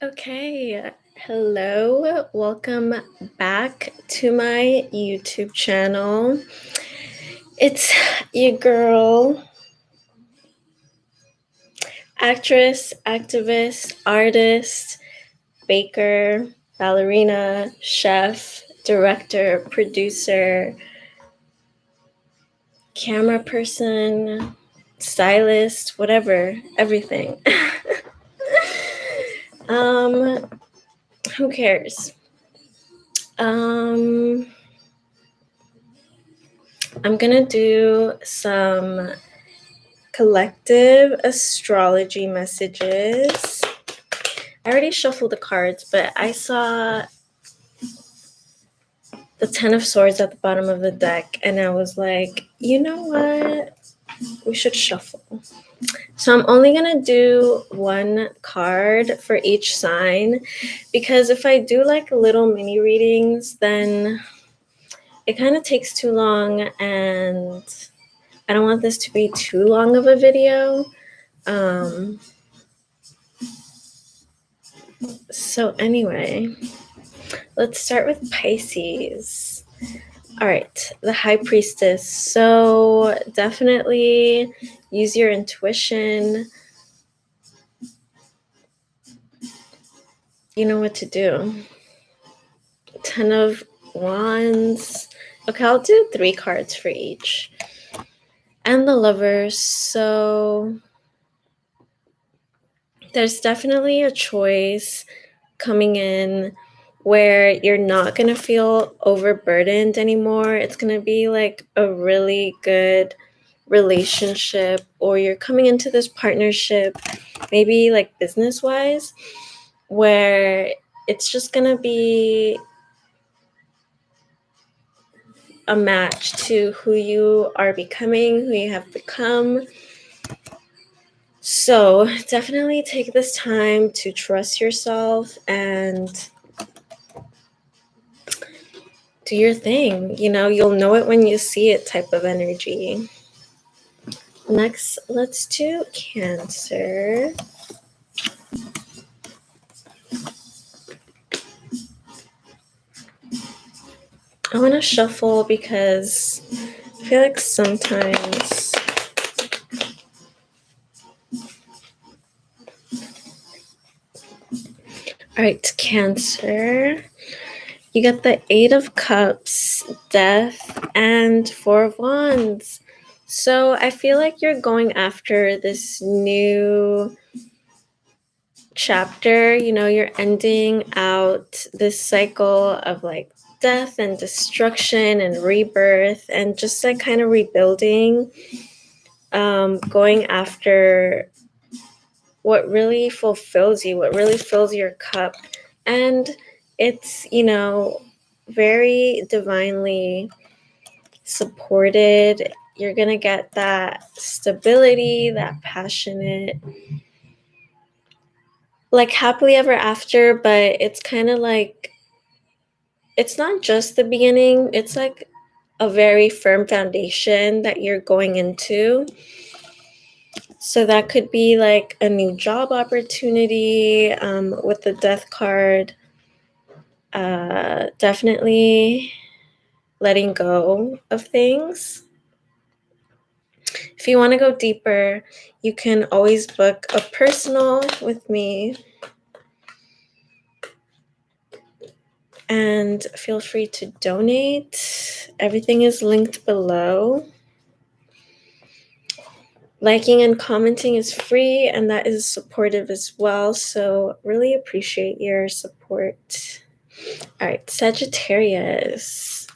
Okay, hello, welcome back to my YouTube channel. It's your girl, actress, activist, artist, baker, ballerina, chef, director, producer, camera person, stylist, whatever, everything. Who cares? I'm gonna do some collective astrology messages. I already shuffled the cards, but I saw the Ten of Swords at the bottom of the deck, and I was like, you know what? We should shuffle. So I'm only gonna do one card for each sign, because if I do like little mini readings, then it kind of takes too long, and I don't want this to be too long of a video. So anyway, let's start with Pisces. All right, the High Priestess. So definitely use your intuition. You know what to do. Ten of Wands. Okay, I'll do 3 cards for each. And the Lovers. So there's definitely a choice coming in where you're not going to feel overburdened anymore. It's going to be like a really good relationship, or you're coming into this partnership, maybe like business wise, where it's just going to be a match to who you are becoming, who you have become. So definitely take this time to trust yourself and do your thing. You know, you'll know it when you see it type of energy. Next, let's do Cancer. I want to shuffle because I feel like sometimes all right, Cancer. You got the 8 of Cups, Death, and 4 of Wands. So I feel like you're going after this new chapter. You know, you're ending out this cycle of like death and destruction and rebirth and just like kind of rebuilding, going after what really fulfills you, what really fills your cup. And it's, you know, very divinely supported. You're going to get that stability, that passionate, like happily ever after, but it's kind of like, it's not just the beginning, it's like a very firm foundation that you're going into. So that could be like a new job opportunity, with the Death card. Definitely letting go of things. If you want to go deeper, you can always book a personal with me. And feel free to donate. Everything is linked below. Liking and commenting is free, and that is supportive as well. So really appreciate your support. All right, Sagittarius.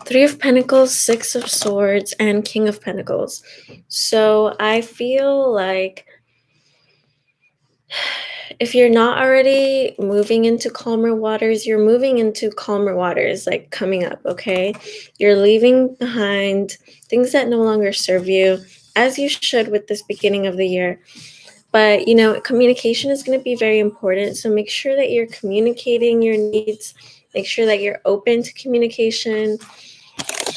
3 of Pentacles, 6 of Swords, and King of Pentacles. So I feel like if you're not already moving into calmer waters, you're moving into calmer waters, like coming up, okay? You're leaving behind things that no longer serve you, as you should with this beginning of the year. But, you know, communication is going to be very important. So make sure that you're communicating your needs. Make sure that you're open to communication.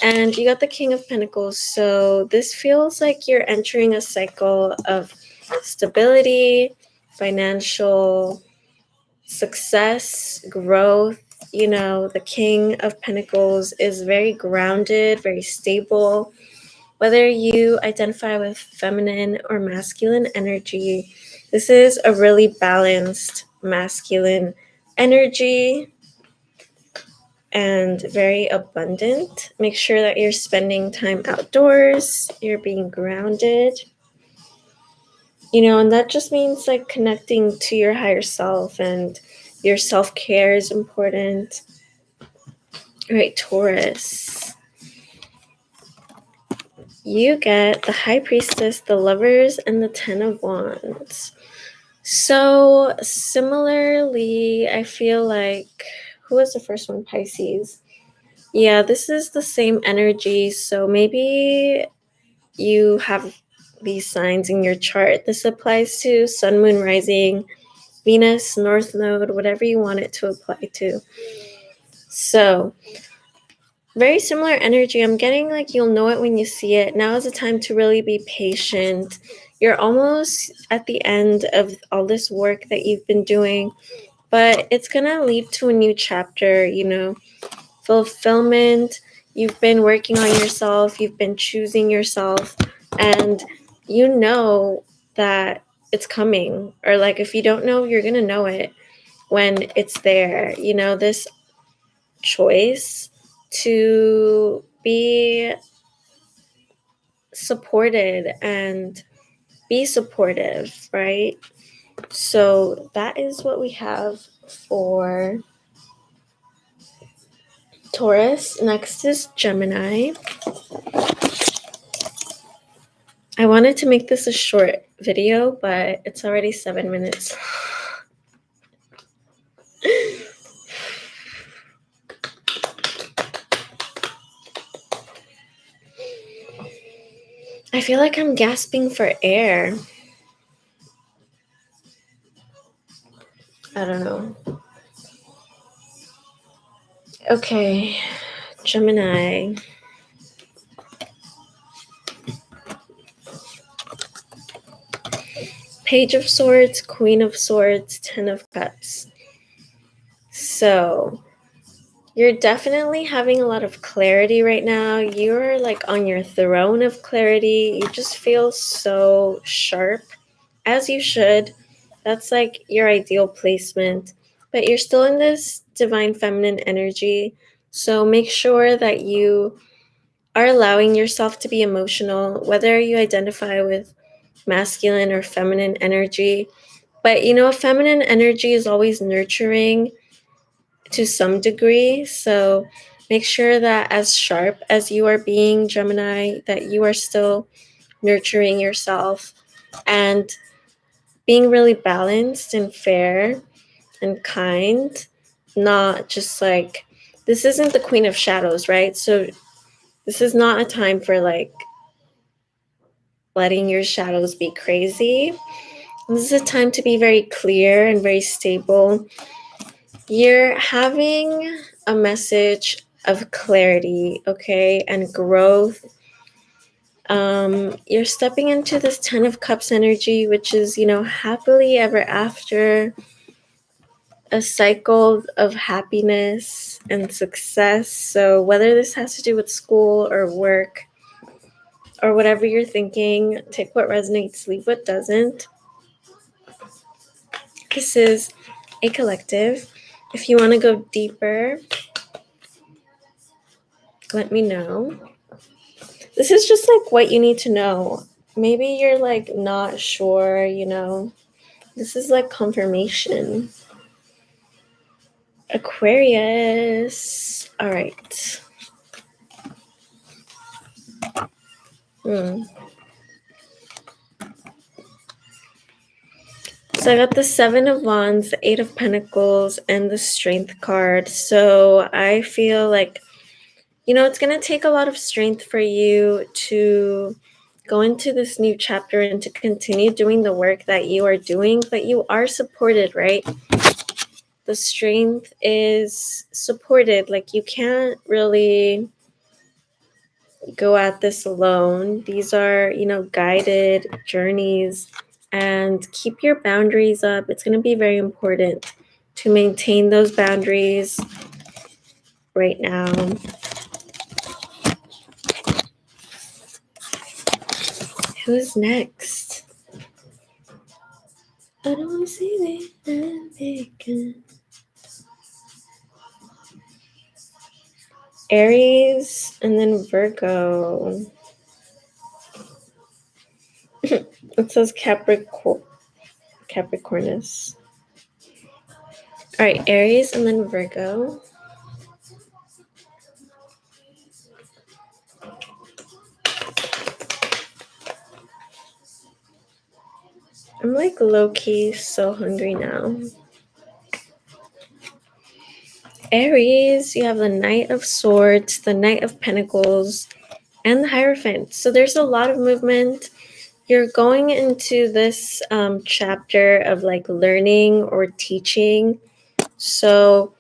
And you got the King of Pentacles. So this feels like you're entering a cycle of stability, financial success, growth. The King of Pentacles is very grounded, very stable. Whether you identify with feminine or masculine energy, this is a really balanced masculine energy and very abundant. Make sure that you're spending time outdoors, you're being grounded. And that just means like connecting to your higher self, and your self-care is important. All right, Taurus. You get the High Priestess, the Lovers, and the Ten of Wands. So similarly, I feel like, who was the first one? Pisces. Yeah, this is the same energy. So maybe you have these signs in your chart. This applies to Sun, Moon, Rising, Venus, North Node, whatever you want it to apply to. So very similar energy. I'm getting like you'll know it when you see it. Now is the time to really be patient. You're almost at the end of all this work that you've been doing, but it's going to lead to a new chapter, fulfillment. You've been working on yourself, you've been choosing yourself, and you know that it's coming. Or like if you don't know, you're going to know it when it's there. This choice to be supported and be supportive, right? So that is what we have for Taurus. Next is Gemini. I wanted to make this a short video, but it's already 7 minutes. I feel like I'm gasping for air. I don't know. Okay, Gemini. Page of Swords, Queen of Swords, Ten of Cups. So you're definitely having a lot of clarity right now. You're like on your throne of clarity. You just feel so sharp, as you should. That's like your ideal placement. But you're still in this divine feminine energy. So make sure that you are allowing yourself to be emotional, whether you identify with masculine or feminine energy. But feminine energy is always nurturing to some degree. So make sure that as sharp as you are being, Gemini, that you are still nurturing yourself and being really balanced and fair and kind, not just like, this isn't the Queen of Shadows, right? So this is not a time for like letting your shadows be crazy. This is a time to be very clear and very stable. You're having a message of clarity, okay, and growth. You're stepping into this Ten of Cups energy, which is, happily ever after, a cycle of happiness and success. So whether this has to do with school or work or whatever you're thinking, take what resonates, leave what doesn't. This is a collective. If you want to go deeper, let me know. This is just like what you need to know. Maybe you're like not sure, This is like confirmation. Aquarius. All right. So I got the Seven of Wands, the Eight of Pentacles, and the Strength card. So I feel like, it's going to take a lot of strength for you to go into this new chapter and to continue doing the work that you are doing, but you are supported, right? The strength is supported. Like you can't really go at this alone. These are, guided journeys and keep your boundaries up. It's going to be very important to maintain those boundaries right now. Who's next? I don't want to see that. Aries and then Virgo. It says Capricornus. All right, Aries and then Virgo. I'm like low-key so hungry now. Aries, you have the Knight of Swords, the Knight of Pentacles, and the Hierophant. So there's a lot of movement. You're going into this chapter of like learning or teaching. So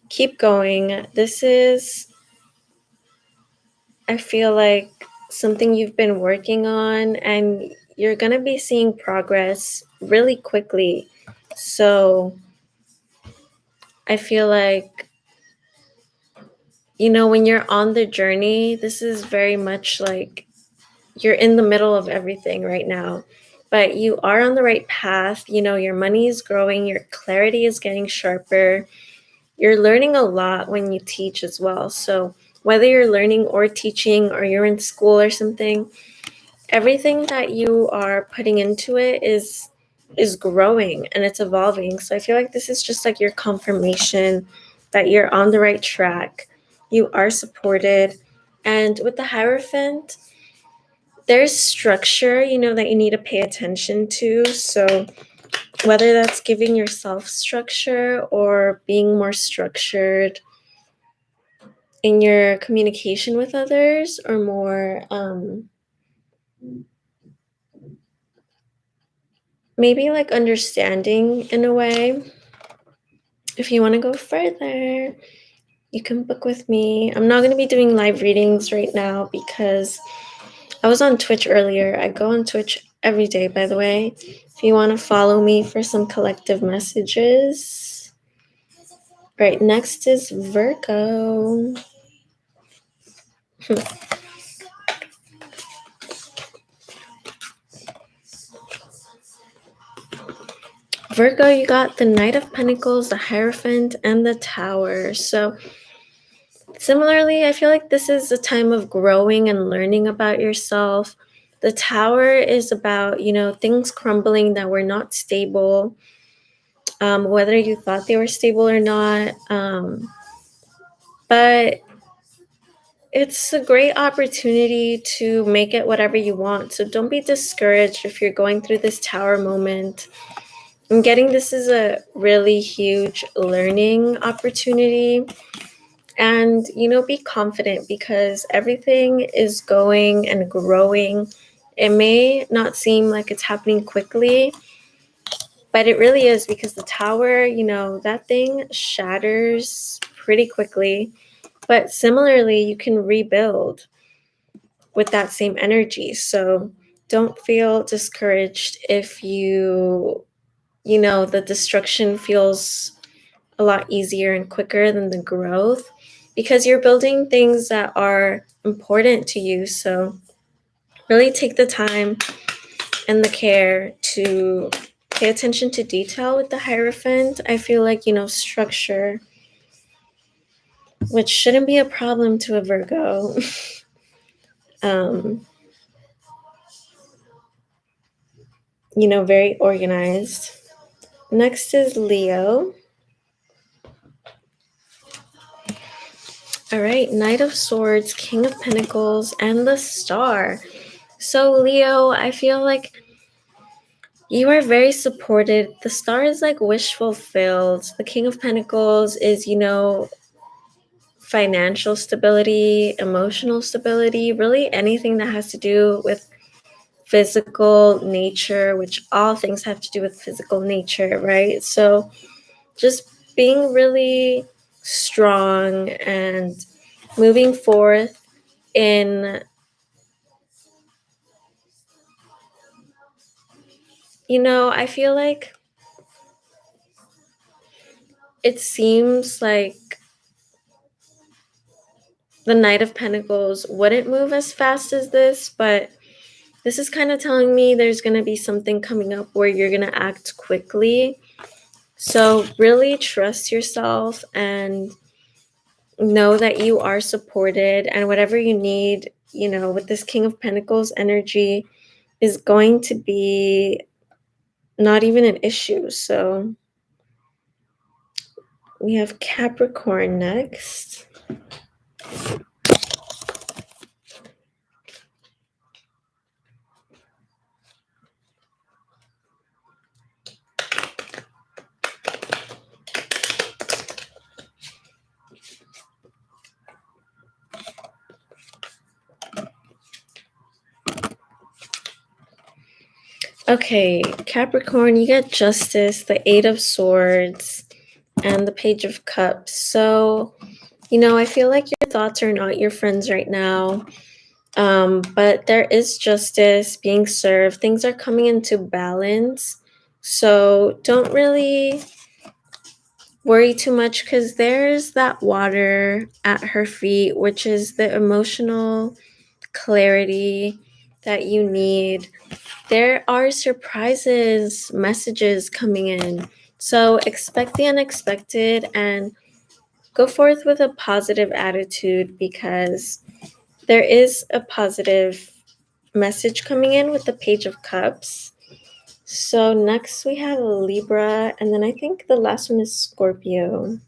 keep going. This is, I feel like, something you've been working on, and you're going to be seeing progress really quickly. So I feel like, when you're on the journey, this is very much like you're in the middle of everything right now, but you are on the right path. Your money is growing, your clarity is getting sharper. You're learning a lot when you teach as well. So whether you're learning or teaching, or you're in school or something, everything that you are putting into it is growing and it's evolving. So I feel like this is just like your confirmation that you're on the right track. You are supported. And with the Hierophant, there's structure, that you need to pay attention to. So whether that's giving yourself structure or being more structured in your communication with others, or more maybe like understanding in a way. If you want to go further, you can book with me. I'm not going to be doing live readings right now because I was on Twitch earlier. I go on Twitch every day, by the way. If you want to follow me for some collective messages. Right, next is Virgo. Virgo, you got the Knight of Pentacles, the Hierophant, and the Tower. So similarly, I feel like this is a time of growing and learning about yourself. The Tower is about, things crumbling that were not stable, whether you thought they were stable or not. But it's a great opportunity to make it whatever you want. So don't be discouraged if you're going through this Tower moment. I'm getting this is a really huge learning opportunity. And, be confident because everything is going and growing. It may not seem like it's happening quickly, but it really is, because the Tower, that thing shatters pretty quickly. But similarly, you can rebuild with that same energy. So don't feel discouraged if the destruction feels a lot easier and quicker than the growth, because you're building things that are important to you. So really take the time and the care to pay attention to detail with the Hierophant. I feel like, structure, which shouldn't be a problem to a Virgo. Very organized. Next is Leo. All right, Knight of Swords, King of Pentacles, and the Star. So Leo, I feel like you are very supported. The Star is like wish fulfilled. The King of Pentacles is, financial stability, emotional stability, really anything that has to do with physical nature, which all things have to do with physical nature, right? So just being really strong and moving forth in I feel like it seems like the Knight of Pentacles wouldn't move as fast as this, but this is kind of telling me there's going to be something coming up where you're going to act quickly. So really trust yourself and know that you are supported, and whatever you need, with this King of Pentacles energy is going to be not even an issue. So we have Capricorn next. Okay, Capricorn, you get Justice, the Eight of Swords, and the Page of Cups. So, I feel like your thoughts are not your friends right now. But there is justice being served. Things are coming into balance. So don't really worry too much, because there's that water at her feet, which is the emotional clarity that you need. There are surprises, messages coming in. So expect the unexpected and go forth with a positive attitude, because there is a positive message coming in with the Page of Cups. So next we have Libra, and then I think the last one is Scorpio.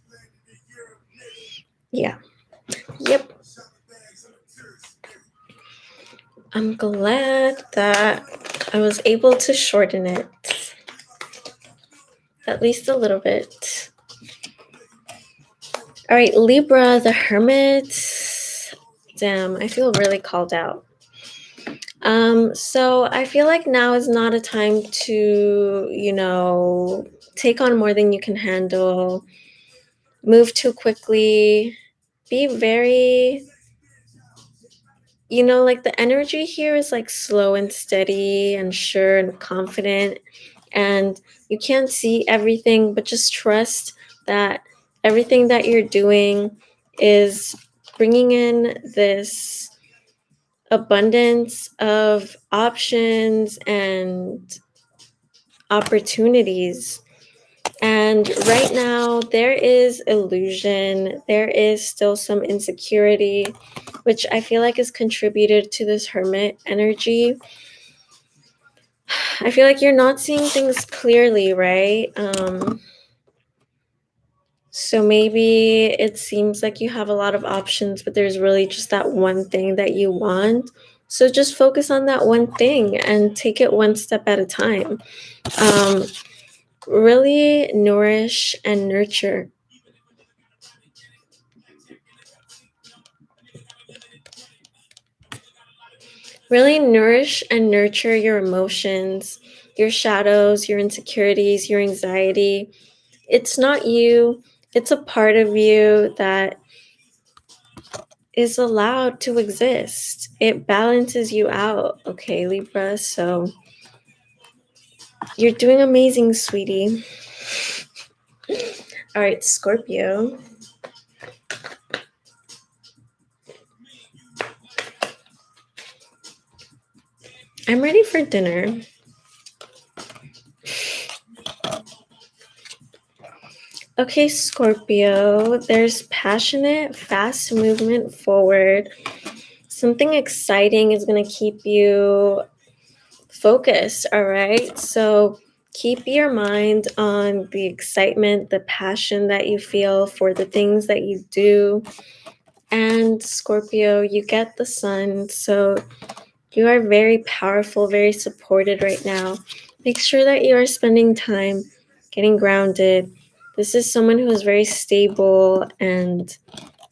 Yeah. Yep. I'm glad that I was able to shorten it. At least a little bit. All right, Libra, the Hermit. Damn, I feel really called out. So I feel like now is not a time to, take on more than you can handle, move too quickly, be very, like the energy here is like slow and steady and sure and confident, and you can't see everything, but just trust that everything that you're doing is bringing in this abundance of options and opportunities. And right now, there is illusion, there is still some insecurity, which I feel like has contributed to this Hermit energy. I feel like you're not seeing things clearly, right? So maybe it seems like you have a lot of options, but there's really just that one thing that you want. So just focus on that one thing and take it one step at a time. Really nourish and nurture. Really nourish and nurture your emotions, your shadows, your insecurities, your anxiety. It's not you, it's a part of you that is allowed to exist. It balances you out, okay, Libra? So you're doing amazing, sweetie. All right, Scorpio. I'm ready for dinner. Okay, Scorpio, there's passionate, fast movement forward. Something exciting is going to keep you focused, all right? So keep your mind on the excitement, the passion that you feel for the things that you do. And Scorpio, you get the sun, so you are very powerful, very supported right now. Make sure that you are spending time getting grounded. This is someone who is very stable and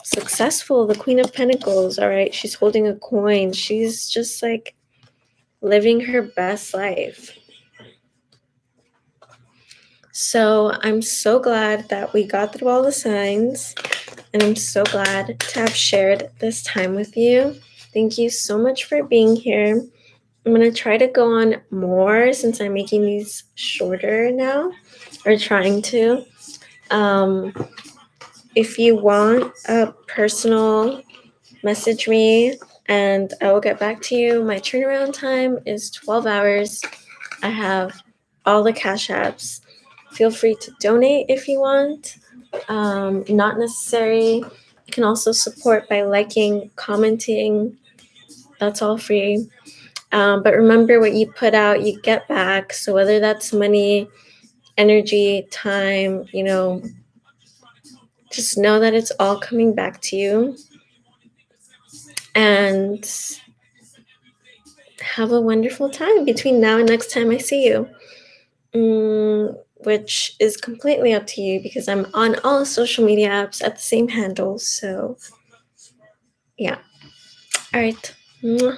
successful. The Queen of Pentacles, all right? She's holding a coin. She's just like living her best life. So I'm so glad that we got through all the signs, and I'm so glad to have shared this time with you. Thank you so much for being here. I'm going to try to go on more since I'm making these shorter now, or trying to. If you want a personal, message me and I will get back to you. My turnaround time is 12 hours. I have all the cash apps. Feel free to donate if you want. Not necessary. You can also support by liking, commenting. That's all free. But remember, what you put out, you get back. So whether that's money, energy, time, just know that it's all coming back to you. And have a wonderful time between now and next time I see you. Which is completely up to you because I'm on all social media apps at the same handle. So, yeah. All right. Mwah.